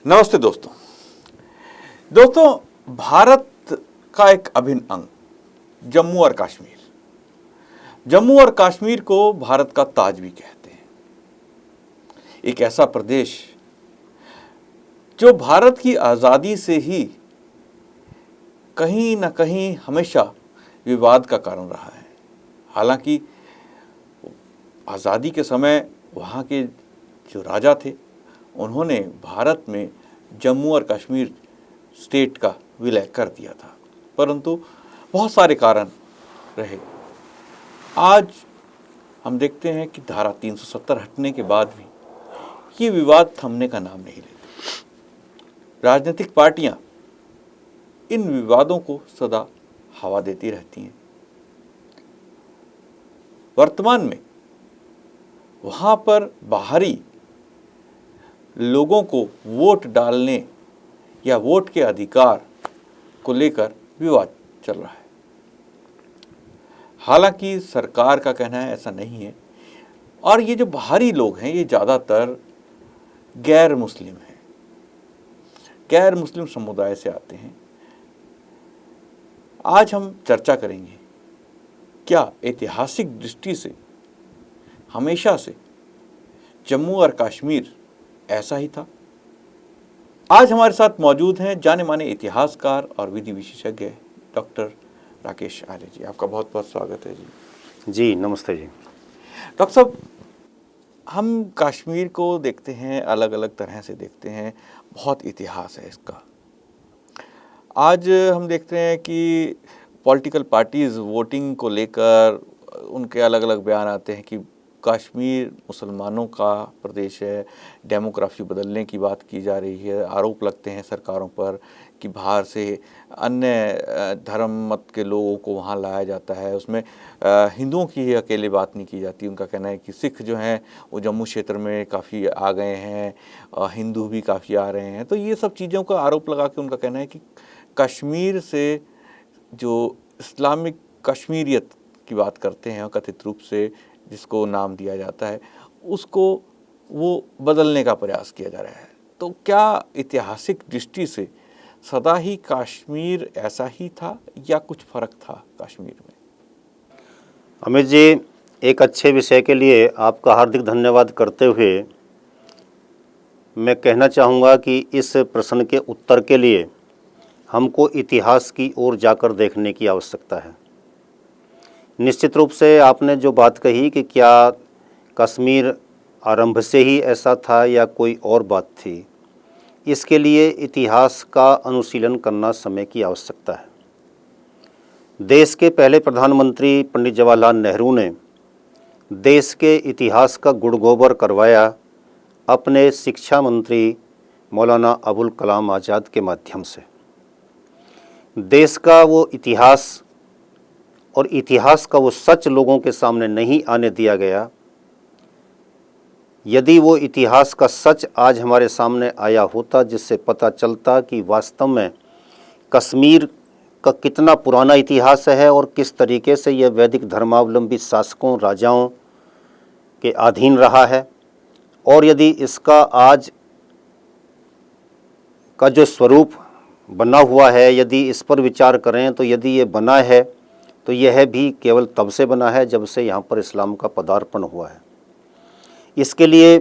नमस्ते दोस्तों। भारत का एक अभिन्न अंग जम्मू और कश्मीर। जम्मू और कश्मीर को भारत का ताज भी कहते हैं। एक ऐसा प्रदेश जो भारत की आज़ादी से ही कहीं न कहीं हमेशा विवाद का कारण रहा है। हालांकि आज़ादी के समय वहाँ के जो राजा थे उन्होंने भारत में जम्मू और कश्मीर स्टेट का विलय कर दिया था, परंतु बहुत सारे कारण रहे। आज हम देखते हैं कि धारा 370 हटने के बाद भी ये विवाद थमने का नाम नहीं लेते। राजनीतिक पार्टियां इन विवादों को सदा हवा देती रहती हैं। वर्तमान में वहाँ पर बाहरी लोगों को वोट डालने या वोट के अधिकार को लेकर विवाद चल रहा है। हालांकि सरकार का कहना है ऐसा नहीं है, और ये जो बाहरी लोग हैं ये ज़्यादातर गैर मुस्लिम हैं, गैर मुस्लिम समुदाय से आते हैं। आज हम चर्चा करेंगे क्या ऐतिहासिक दृष्टि से हमेशा से जम्मू और कश्मीर ऐसा ही था। आज हमारे साथ मौजूद हैं जाने माने इतिहासकार और विधि विशेषज्ञ डॉक्टर राकेश आर्य जी। आपका बहुत बहुत स्वागत है जी। जी नमस्ते जी। डॉक्टर साहब, हम कश्मीर को देखते हैं, अलग अलग तरह से देखते हैं, बहुत इतिहास है इसका। आज हम देखते हैं कि पॉलिटिकल पार्टीज़ वोटिंग को लेकर उनके अलग अलग बयान आते हैं कि कश्मीर मुसलमानों का प्रदेश है, डेमोग्राफी बदलने की बात की जा रही है। आरोप लगते हैं सरकारों पर कि बाहर से अन्य धर्म मत के लोगों को वहाँ लाया जाता है। उसमें हिंदुओं की ही अकेले बात नहीं की जाती। उनका कहना है कि सिख जो हैं वो जम्मू क्षेत्र में काफ़ी आ गए हैं, हिंदू भी काफ़ी आ रहे हैं। तो ये सब चीज़ों का आरोप लगा के उनका कहना है कि कश्मीर से जो इस्लामिक कश्मीरियत की बात करते हैं कथित रूप से, जिसको नाम दिया जाता है, उसको वो बदलने का प्रयास किया जा रहा है। तो क्या ऐतिहासिक दृष्टि से सदा ही कश्मीर ऐसा ही था या कुछ फ़र्क था कश्मीर में? अमित जी, एक अच्छे विषय के लिए आपका हार्दिक धन्यवाद करते हुए मैं कहना चाहूँगा कि इस प्रश्न के उत्तर के लिए हमको इतिहास की ओर जाकर देखने की आवश्यकता है। निश्चित रूप से आपने जो बात कही कि क्या कश्मीर आरंभ से ही ऐसा था या कोई और बात थी, इसके लिए इतिहास का अनुशीलन करना समय की आवश्यकता है। देश के पहले प्रधानमंत्री पंडित जवाहरलाल नेहरू ने देश के इतिहास का गुड़गोबर करवाया अपने शिक्षा मंत्री मौलाना अबुल कलाम आज़ाद के माध्यम से। देश का वो इतिहास और इतिहास का वो सच लोगों के सामने नहीं आने दिया गया। यदि वो इतिहास का सच आज हमारे सामने आया होता, जिससे पता चलता कि वास्तव में कश्मीर का कितना पुराना इतिहास है और किस तरीके से यह वैदिक धर्मावलंबी शासकों राजाओं के अधीन रहा है, और यदि इसका आज का जो स्वरूप बना हुआ है, यदि इस पर विचार करें तो यदि ये बना है तो यह भी केवल तब से बना है जब से यहाँ पर इस्लाम का पदार्पण हुआ है। इसके लिए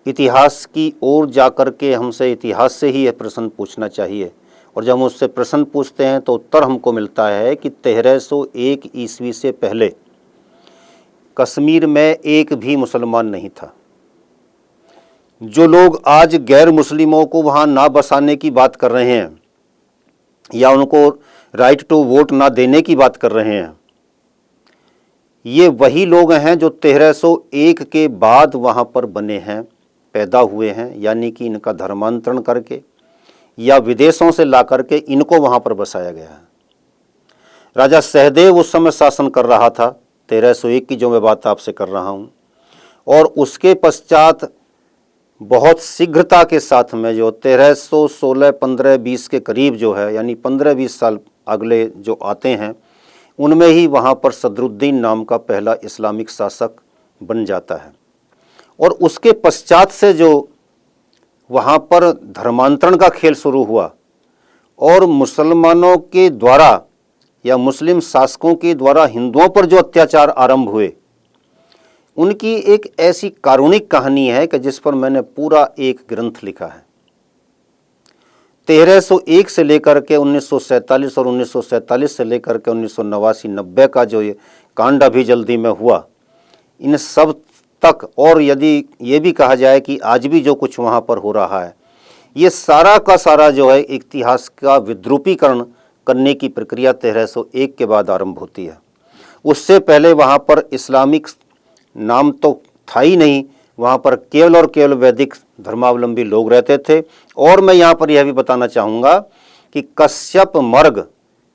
इतिहास की ओर जाकर के हमसे इतिहास से ही यह प्रश्न पूछना चाहिए, और जब हम उससे प्रश्न पूछते हैं तो उत्तर हमको मिलता है कि 1301 ईस्वी से पहले कश्मीर में एक भी मुसलमान नहीं था। जो लोग आज गैर मुस्लिमों को वहाँ ना बसाने की बात कर रहे हैं या उनको राइट टू वोट ना देने की बात कर रहे हैं, ये वही लोग हैं जो 1301 के बाद वहाँ पर बने हैं, पैदा हुए हैं, यानी कि इनका धर्मांतरण करके या विदेशों से ला करके इनको वहाँ पर बसाया गया है। राजा सहदेव उस समय शासन कर रहा था, 1301 की जो मैं बात आपसे कर रहा हूँ, और उसके पश्चात बहुत शीघ्रता के साथ में जो 1316, 15, 20 के करीब जो है, यानी 15-20 साल अगले जो आते हैं, उनमें ही वहाँ पर सदरुद्दीन नाम का पहला इस्लामिक शासक बन जाता है। और उसके पश्चात से जो वहाँ पर धर्मांतरण का खेल शुरू हुआ और मुसलमानों के द्वारा या मुस्लिम शासकों के द्वारा हिंदुओं पर जो अत्याचार आरंभ हुए, उनकी एक ऐसी कारुणिक कहानी है कि जिस पर मैंने पूरा एक ग्रंथ लिखा है। 1301 से लेकर के 1947 और 1947 से लेकर के 1989-90 का जो ये कांड अभी जल्दी में हुआ, इन सब तक, और यदि ये भी कहा जाए कि आज भी जो कुछ वहाँ पर हो रहा है, ये सारा का सारा जो है इतिहास का विद्रूपीकरण करने की प्रक्रिया 1301 के बाद आरंभ होती है। उससे पहले वहाँ पर इस्लामिक नाम तो था ही नहीं, वहाँ पर केवल और केवल वैदिक धर्मावलंबी लोग रहते थे। और मैं यहाँ पर यह भी बताना चाहूँगा कि कश्यप मर्ग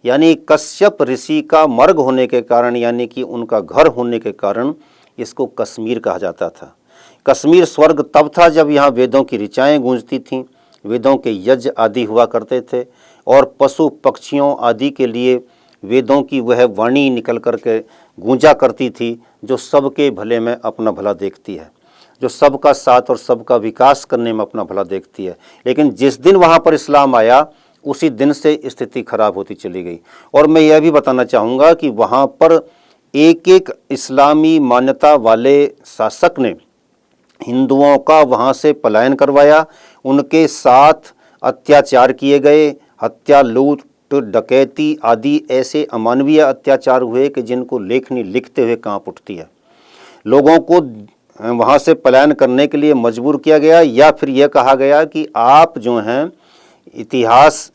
यानी कश्यप ऋषि का मर्ग होने के कारण, यानी कि उनका घर होने के कारण इसको कश्मीर कहा जाता था। कश्मीर स्वर्ग तब था जब यहाँ वेदों की ऋचाएँ गूंजती थीं, वेदों के यज्ञ आदि हुआ करते थे और पशु पक्षियों आदि के लिए वेदों की वह वाणी निकल कर के गूंजा करती थी, जो सबके भले में अपना भला देखती है, जो सबका साथ और सबका विकास करने में अपना भला देखती है। लेकिन जिस दिन वहाँ पर इस्लाम आया, उसी दिन से स्थिति खराब होती चली गई। और मैं यह भी बताना चाहूँगा कि वहाँ पर एक एक इस्लामी मान्यता वाले शासक ने हिंदुओं का वहाँ से पलायन करवाया, उनके साथ अत्याचार किए गए, हत्या, लूट, डकैती आदि ऐसे अमानवीय अत्याचार हुए कि जिनको लेखनी लिखते हुए कांप उठती है। लोगों को वहाँ से पलायन करने के लिए मजबूर किया गया, या फिर यह कहा गया कि आप जो हैं इतिहास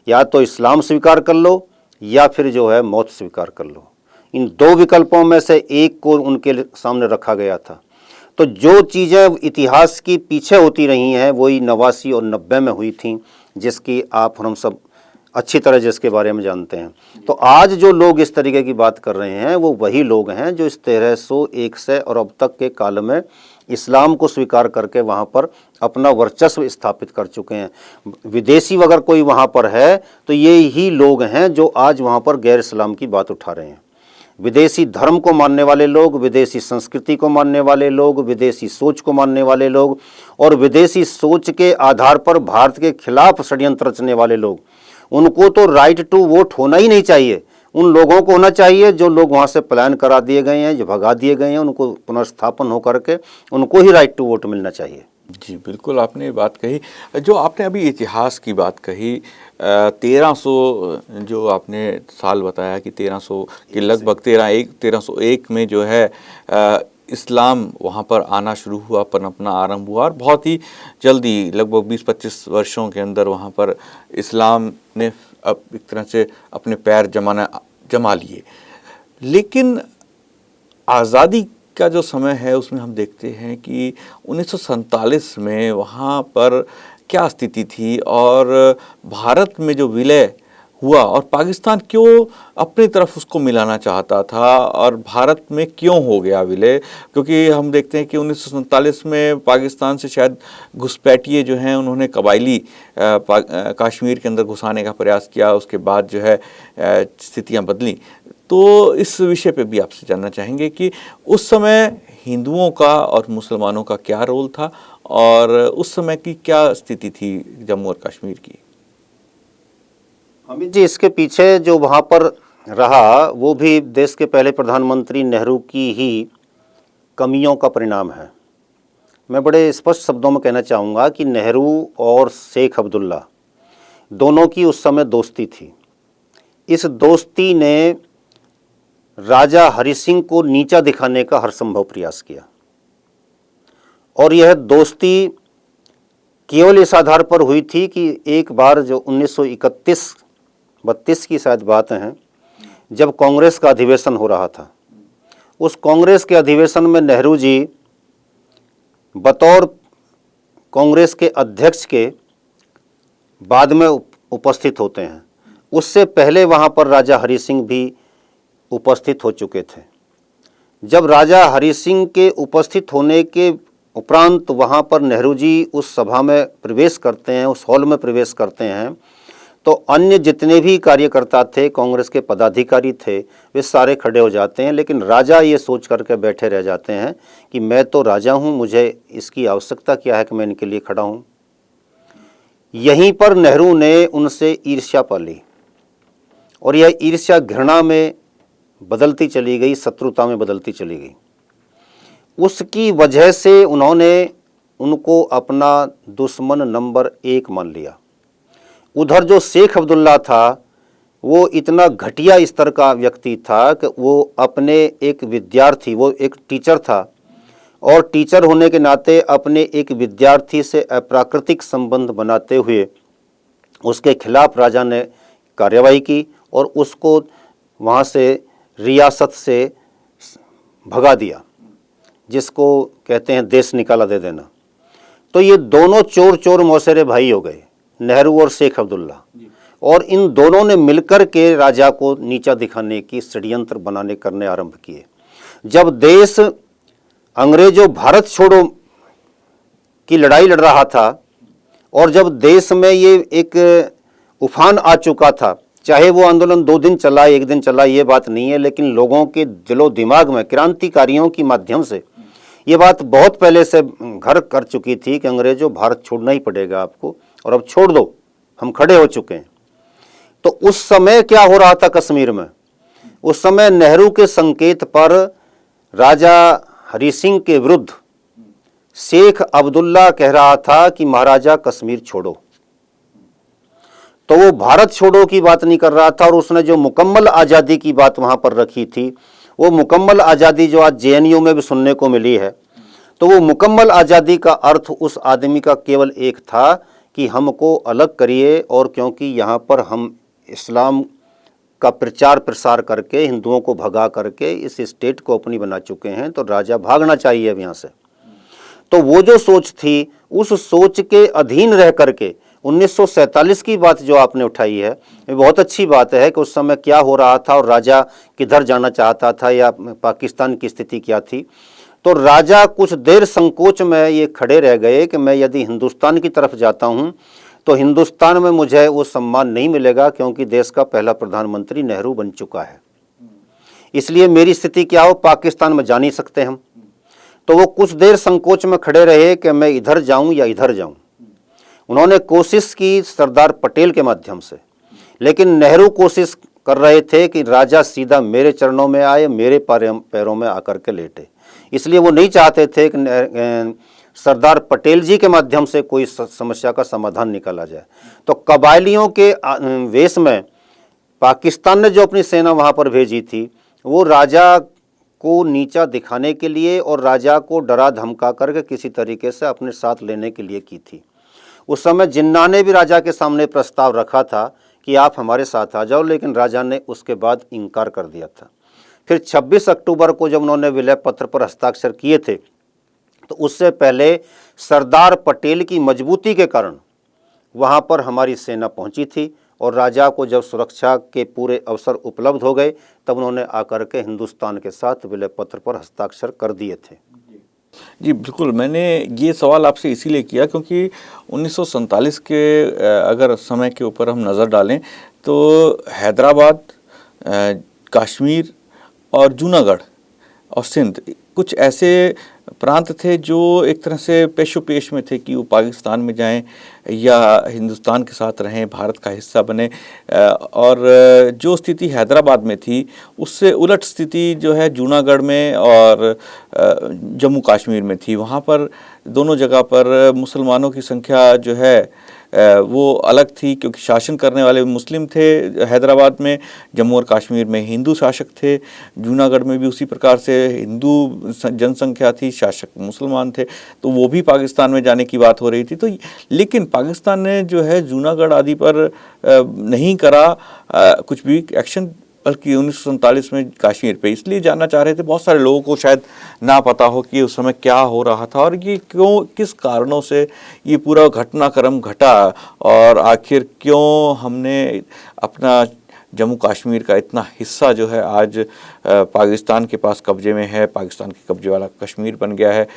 या तो इस्लाम स्वीकार कर लो या फिर जो है मौत स्वीकार कर लो। इन दो विकल्पों में से एक को उनके सामने रखा गया था। तो जो चीज़ें इतिहास की पीछे होती रही हैं वही 89 और 90 में हुई थी, जिसकी आप और हम सब अच्छी तरह जिसके बारे में जानते हैं। तो आज जो लोग इस तरीके की बात कर रहे हैं वो वही लोग हैं जो इस 1301 से और अब तक के काल में इस्लाम को स्वीकार करके वहाँ पर अपना वर्चस्व स्थापित कर चुके हैं। विदेशी अगर कोई वहाँ पर है तो ये ही लोग हैं जो आज वहाँ पर गैर इस्लाम की बात उठा रहे हैं। विदेशी धर्म को मानने वाले लोग, विदेशी संस्कृति को मानने वाले लोग, विदेशी सोच को मानने वाले लोग और विदेशी सोच के आधार पर भारत के खिलाफ षड्यंत्र रचने वाले लोग, उनको तो राइट टू वोट होना ही नहीं चाहिए। उन लोगों को होना चाहिए जो लोग वहाँ से पलायन करा दिए गए हैं, जो भगा दिए गए हैं, उनको पुनर्स्थापन हो करके उनको ही राइट टू वोट मिलना चाहिए। जी बिल्कुल, आपने ये बात कही। जो आपने अभी इतिहास की बात कही, 1300 जो आपने साल बताया कि 1300 के लगभग 1301 में जो है इस्लाम वहाँ पर आना शुरू हुआ, पनपना आरंभ हुआ और बहुत ही जल्दी लगभग 20-25 वर्षों के अंदर वहाँ पर इस्लाम ने अब एक तरह से अपने पैर जमा लिए। लेकिन आज़ादी का जो समय है उसमें हम देखते हैं कि 1947 में वहाँ पर क्या स्थिति थी और भारत में जो विलय हुआ और पाकिस्तान क्यों अपनी तरफ उसको मिलाना चाहता था और भारत में क्यों हो गया विलय, क्योंकि हम देखते हैं कि 1947 में पाकिस्तान से शायद घुसपैठिए जो हैं उन्होंने कबायली कश्मीर के अंदर घुसाने का प्रयास किया, उसके बाद जो है स्थितियां बदली। तो इस विषय पे भी आपसे जानना चाहेंगे कि उस समय हिंदुओं का और मुसलमानों का क्या रोल था और उस समय की क्या स्थिति थी जम्मू और कश्मीर की। अमित जी, इसके पीछे जो वहाँ पर रहा वो भी देश के पहले प्रधानमंत्री नेहरू की ही कमियों का परिणाम है। मैं बड़े स्पष्ट शब्दों में कहना चाहूँगा कि नेहरू और शेख अब्दुल्ला दोनों की उस समय दोस्ती थी। इस दोस्ती ने राजा हरि सिंह को नीचा दिखाने का हर संभव प्रयास किया और यह दोस्ती केवल इस आधार पर हुई थी कि एक बार जो 1931-32 की शायद बात है, जब कांग्रेस का अधिवेशन हो रहा था, उस कांग्रेस के अधिवेशन में नेहरू जी बतौर कांग्रेस के अध्यक्ष के बाद में उपस्थित होते हैं। उससे पहले वहाँ पर राजा हरि सिंह भी उपस्थित हो चुके थे। जब राजा हरि सिंह के उपस्थित होने के उपरांत वहाँ पर नेहरू जी उस सभा में प्रवेश करते हैं, उस हॉल में प्रवेश करते हैं, तो तो अन्य जितने भी कार्यकर्ता थे, कांग्रेस के पदाधिकारी थे, वे सारे खड़े हो जाते हैं, लेकिन राजा ये सोच करके बैठे रह जाते हैं कि मैं तो राजा हूँ, मुझे इसकी आवश्यकता क्या है कि मैं इनके लिए खड़ा हूँ। यहीं पर नेहरू ने उनसे ईर्ष्या पाली और यह ईर्ष्या घृणा में बदलती चली गई, शत्रुता में बदलती चली गई। उसकी वजह से उन्होंने उनको अपना दुश्मन नंबर 1 मान लिया। उधर जो शेख अब्दुल्ला था वो इतना घटिया स्तर का व्यक्ति था कि वो अपने एक विद्यार्थी, वो एक टीचर था और टीचर होने के नाते अपने एक विद्यार्थी से अप्राकृतिक संबंध बनाते हुए उसके खिलाफ राजा ने कार्यवाही की और उसको वहाँ से रियासत से भगा दिया, जिसको कहते हैं देश निकाला दे देना। तो ये दोनों चोर चोर मौसेरे भाई हो गए, नेहरू और शेख अब्दुल्ला, और इन दोनों ने मिलकर के राजा को नीचा दिखाने की षड्यंत्र बनाने करने आरंभ किए। जब देश अंग्रेजों भारत छोड़ो की लड़ाई लड़ रहा था और जब देश में ये एक उफान आ चुका था, चाहे वो आंदोलन 2 दिन चला, 1 दिन चला, ये बात नहीं है, लेकिन लोगों के दिलो दिमाग में क्रांतिकारियों की माध्यम से ये बात बहुत पहले से घर कर चुकी थी कि अंग्रेजों भारत छोड़ना ही पड़ेगा आपको और अब छोड़ दो, हम खड़े हो चुके हैं। तो उस समय क्या हो रहा था कश्मीर में? उस समय नेहरू के संकेत पर राजा हरि सिंह के विरुद्ध शेख अब्दुल्ला कह रहा था कि महाराजा कश्मीर छोड़ो। तो वो भारत छोड़ो की बात नहीं कर रहा था और उसने जो मुकम्मल आज़ादी की बात वहाँ पर रखी थी, वो मुकम्मल आज़ादी जो आज जेएनयू में भी सुनने को मिली है, तो वो मुकम्मल आज़ादी का अर्थ उस आदमी का केवल एक था कि हमको अलग करिए, और क्योंकि यहाँ पर हम इस्लाम का प्रचार प्रसार करके हिंदुओं को भगा करके इस स्टेट को अपनी बना चुके हैं, तो राजा भागना चाहिए अब यहाँ से। तो वो जो सोच थी, उस सोच के अधीन रह करके 1947 की बात जो आपने उठाई है, ये बहुत अच्छी बात है कि उस समय क्या हो रहा था और राजा किधर जाना चाहता था या पाकिस्तान की स्थिति क्या थी। तो राजा कुछ देर संकोच में ये खड़े रह गए कि मैं यदि हिंदुस्तान की तरफ जाता हूँ तो हिंदुस्तान में मुझे वो सम्मान नहीं मिलेगा, क्योंकि देश का पहला प्रधानमंत्री नेहरू बन चुका है। इसलिए मेरी स्थिति क्या हो, पाकिस्तान में जा नहीं सकते हम। तो वो कुछ देर संकोच में खड़े रहे कि मैं इधर जाऊं या इधर जाऊं। उन्होंने कोशिश की सरदार पटेल के माध्यम से, लेकिन नेहरू कोशिश कर रहे थे कि राजा सीधा मेरे चरणों में आए, मेरे पैरों में आकर के लेटे। इसलिए वो नहीं चाहते थे कि सरदार पटेल जी के माध्यम से कोई समस्या का समाधान निकाला जाए। तो कबायलियों के वेश में पाकिस्तान ने जो अपनी सेना वहाँ पर भेजी थी, वो राजा को नीचा दिखाने के लिए और राजा को डरा धमका करके किसी तरीके से अपने साथ लेने के लिए की थी। उस समय जिन्ना ने भी राजा के सामने प्रस्ताव रखा था कि आप हमारे साथ आ जाओ, लेकिन राजा ने उसके बाद इनकार कर दिया था। फिर 26 अक्टूबर को जब उन्होंने विलय पत्र पर हस्ताक्षर किए थे, तो उससे पहले सरदार पटेल की मजबूती के कारण वहाँ पर हमारी सेना पहुँची थी और राजा को जब सुरक्षा के पूरे अवसर उपलब्ध हो गए, तब उन्होंने आकर के हिंदुस्तान के साथ विलय पत्र पर हस्ताक्षर कर दिए थे। जी बिल्कुल, मैंने ये सवाल आपसे इसीलिए किया क्योंकि 1947 के अगर समय के ऊपर हम नज़र डालें तो हैदराबाद, कश्मीर और जूनागढ़ और सिंध कुछ ऐसे प्रांत थे जो एक तरह से पेशो पेश में थे कि वो पाकिस्तान में जाएं या हिंदुस्तान के साथ रहें, भारत का हिस्सा बने। और जो स्थिति हैदराबाद में थी उससे उलट स्थिति जो है जूनागढ़ में और जम्मू कश्मीर में थी। वहाँ पर दोनों जगह पर मुसलमानों की संख्या जो है वो अलग थी, क्योंकि शासन करने वाले मुस्लिम थे हैदराबाद में, जम्मू और कश्मीर में हिंदू शासक थे, जूनागढ़ में भी उसी प्रकार से हिंदू जनसंख्या थी, शासक मुसलमान थे। तो वो भी पाकिस्तान में जाने की बात हो रही थी। तो लेकिन पाकिस्तान ने जो है जूनागढ़ आदि पर नहीं करा कुछ भी एक्शन, बल्कि 1947 में कश्मीर पे इसलिए जानना चाह रहे थे। बहुत सारे लोगों को शायद ना पता हो कि उस समय क्या हो रहा था और ये क्यों, किस कारणों से ये पूरा घटनाक्रम घटा और आखिर क्यों हमने अपना जम्मू कश्मीर का इतना हिस्सा जो है आज पाकिस्तान के पास कब्जे में है, पाकिस्तान के कब्जे वाला कश्मीर बन गया है।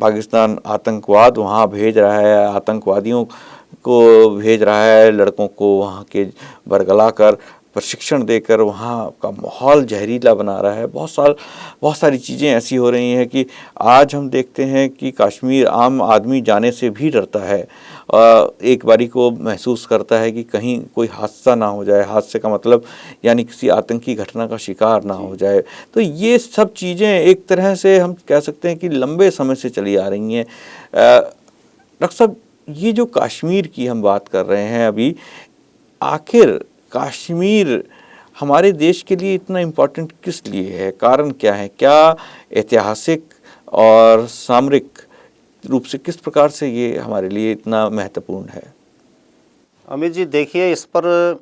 पाकिस्तान आतंकवाद वहाँ भेज रहा है, आतंकवादियों को भेज रहा है, लड़कों को वहाँ के बरगला कर प्रशिक्षण देकर वहाँ का माहौल जहरीला बना रहा है। बहुत सारी चीज़ें ऐसी हो रही हैं कि आज हम देखते हैं कि कश्मीर आम आदमी जाने से भी डरता है। एक बारी को महसूस करता है कि कहीं कोई हादसा ना हो जाए, हादसे का मतलब यानी किसी आतंकी घटना का शिकार ना हो जाए। तो ये सब चीज़ें एक तरह से हम कह सकते हैं कि लंबे समय से चली आ रही हैं। डॉक्टर साहब, ये जो कश्मीर की हम बात कर रहे हैं अभी, आखिर कश्मीर हमारे देश के लिए इतना इम्पोर्टेंट किस लिए है? कारण क्या है? क्या ऐतिहासिक और सामरिक रूप से किस प्रकार से ये हमारे लिए इतना महत्वपूर्ण है? अमित जी, देखिए, इस पर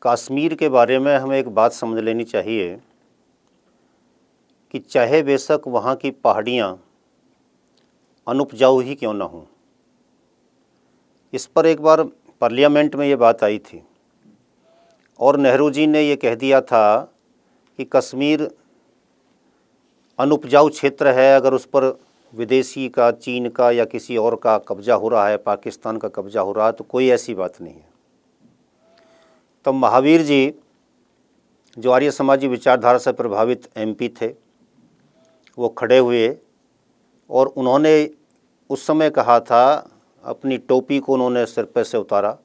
कश्मीर के बारे में हमें एक बात समझ लेनी चाहिए कि चाहे बेशक वहाँ की पहाड़ियाँ अनुपजाऊ ही क्यों ना हों, इस पर एक बार पार्लियामेंट में ये बात आई थी और नेहरू जी ने ये कह दिया था कि कश्मीर अनुपजाऊ क्षेत्र है, अगर उस पर विदेशी का, चीन का या किसी और का कब्जा हो रहा है, पाकिस्तान का कब्जा हो रहा है, तो कोई ऐसी बात नहीं है। तो महावीर जी, जो आर्य समाजी विचारधारा से प्रभावित एमपी थे, वो खड़े हुए और उन्होंने उस समय कहा था, अपनी टोपी को उन्होंने सिर पे से उतारा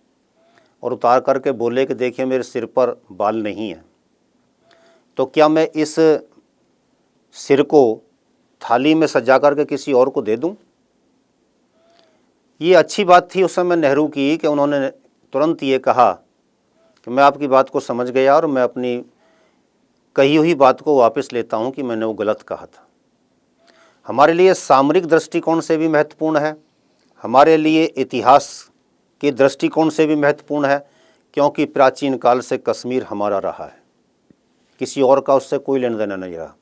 और उतार करके बोले कि देखिए, मेरे सिर पर बाल नहीं है, तो क्या मैं इस सिर को थाली में सजा करके किसी और को दे दूं? ये अच्छी बात थी उस समय नेहरू की कि उन्होंने तुरंत ये कहा कि मैं आपकी बात को समझ गया और मैं अपनी कही हुई बात को वापस लेता हूं कि मैंने वो गलत कहा था। हमारे लिए सामरिक दृष्टिकोण से भी महत्वपूर्ण है, हमारे लिए इतिहास के दृष्टिकोण से भी महत्वपूर्ण है, क्योंकि प्राचीन काल से कश्मीर हमारा रहा है, किसी और का उससे कोई लेना देना नहीं रहा।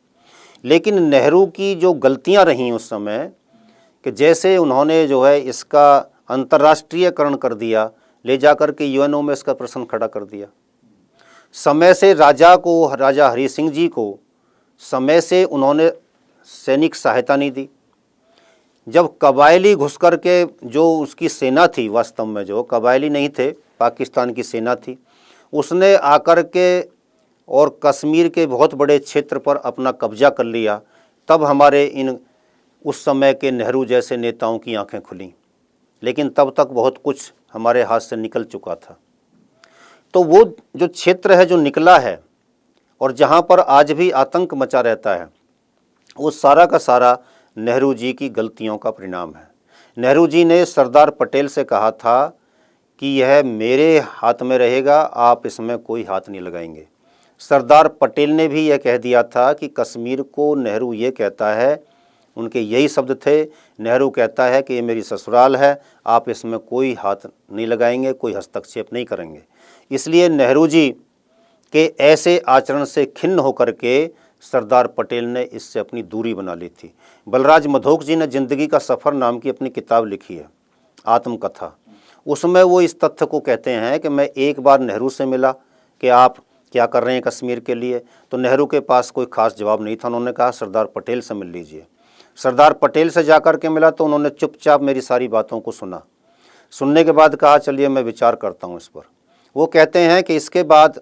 लेकिन नेहरू की जो गलतियां रहीं उस समय, कि जैसे उन्होंने जो है इसका अंतर्राष्ट्रीयकरण कर दिया, ले जा कर के यूएनओ में इसका प्रश्न खड़ा कर दिया। समय से राजा हरि सिंह जी को समय से उन्होंने सैनिक सहायता नहीं दी। जब कबायली घुस कर के, जो उसकी सेना थी, वास्तव में जो कबायली नहीं थे, पाकिस्तान की सेना थी, उसने आकर के और कश्मीर के बहुत बड़े क्षेत्र पर अपना कब्जा कर लिया, तब हमारे इन उस समय के नेहरू जैसे नेताओं की आंखें खुलीं। लेकिन तब तक बहुत कुछ हमारे हाथ से निकल चुका था। तो वो जो क्षेत्र है जो निकला है और जहाँ पर आज भी आतंक मचा रहता है, वो सारा का सारा नेहरू जी की गलतियों का परिणाम है। नेहरू जी ने सरदार पटेल से कहा था कि यह मेरे हाथ में रहेगा, आप इसमें कोई हाथ नहीं लगाएंगे। सरदार पटेल ने भी यह कह दिया था कि कश्मीर को नेहरू ये कहता है, उनके यही शब्द थे, नेहरू कहता है कि ये मेरी ससुराल है, आप इसमें कोई हाथ नहीं लगाएंगे, कोई हस्तक्षेप नहीं करेंगे। इसलिए नेहरू जी के ऐसे आचरण से खिन्न होकर के सरदार पटेल ने इससे अपनी दूरी बना ली थी। बलराज मधोक जी ने ज़िंदगी का सफ़र नाम की अपनी किताब लिखी है, आत्मकथा। उसमें वो इस तथ्य को कहते हैं कि मैं एक बार नेहरू से मिला कि आप क्या कर रहे हैं कश्मीर के लिए, तो नेहरू के पास कोई ख़ास जवाब नहीं था। उन्होंने कहा सरदार पटेल से मिल लीजिए। सरदार पटेल से जाकर के मिला तो उन्होंने चुपचाप मेरी सारी बातों को सुना। सुनने के बाद कहा चलिए मैं विचार करता हूँ इस पर। वो कहते हैं कि इसके बाद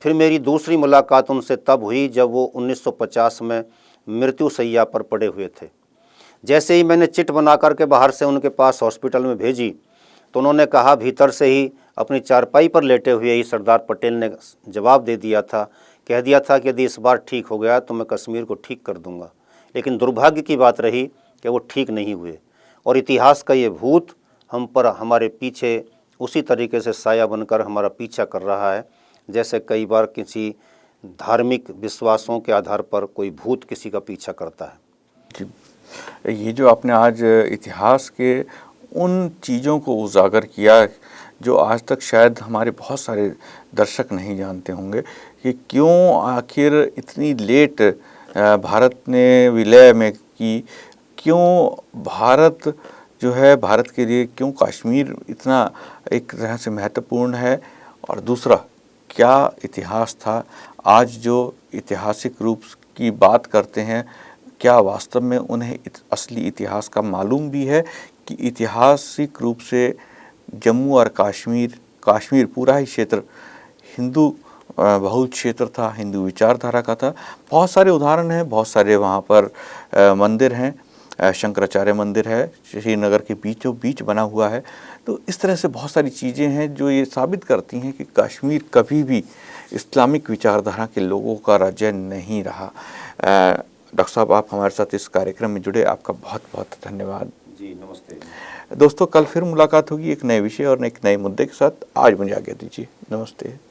फिर मेरी दूसरी मुलाकात उनसे तब हुई जब वो 1950 में मृत्यु शैय्या पर पड़े हुए थे। जैसे ही मैंने चिट बना करके बाहर से उनके पास हॉस्पिटल में भेजी तो उन्होंने कहा, भीतर से ही अपनी चारपाई पर लेटे हुए ही सरदार पटेल ने जवाब दे दिया था, कह दिया था कि यदि इस बार ठीक हो गया तो मैं कश्मीर को ठीक कर दूंगा। लेकिन दुर्भाग्य की बात रही कि वो ठीक नहीं हुए और इतिहास का ये भूत हम पर, हमारे पीछे उसी तरीके से साया बनकर हमारा पीछा कर रहा है, जैसे कई बार किसी धार्मिक विश्वासों के आधार पर कोई भूत किसी का पीछा करता है। ये जो आपने आज इतिहास के उन चीज़ों को उजागर किया जो आज तक शायद हमारे बहुत सारे दर्शक नहीं जानते होंगे कि क्यों आखिर इतनी लेट भारत ने विलय में की, क्यों भारत जो है, भारत के लिए क्यों कश्मीर इतना एक तरह से महत्वपूर्ण है, और दूसरा क्या इतिहास था। आज जो ऐतिहासिक रूप की बात करते हैं, क्या वास्तव में उन्हें असली इतिहास का मालूम भी है कि ऐतिहासिक रूप से जम्मू और कश्मीर पूरा ही क्षेत्र हिंदू बहुल क्षेत्र था, हिंदू विचारधारा का था। बहुत सारे उदाहरण हैं, बहुत सारे वहाँ पर मंदिर हैं, शंकराचार्य मंदिर है, श्रीनगर के बीचों बीच बना हुआ है। तो इस तरह से बहुत सारी चीज़ें हैं जो ये साबित करती हैं कि कश्मीर कभी भी इस्लामिक विचारधारा के लोगों का राज्य नहीं रहा। डॉक्टर साहब, आप हमारे साथ इस कार्यक्रम में जुड़े, आपका बहुत बहुत धन्यवाद। जी नमस्ते। दोस्तों, कल फिर मुलाकात होगी एक नए विषय और एक नए मुद्दे के साथ। आज मुझे आज्ञा दीजिए। नमस्ते।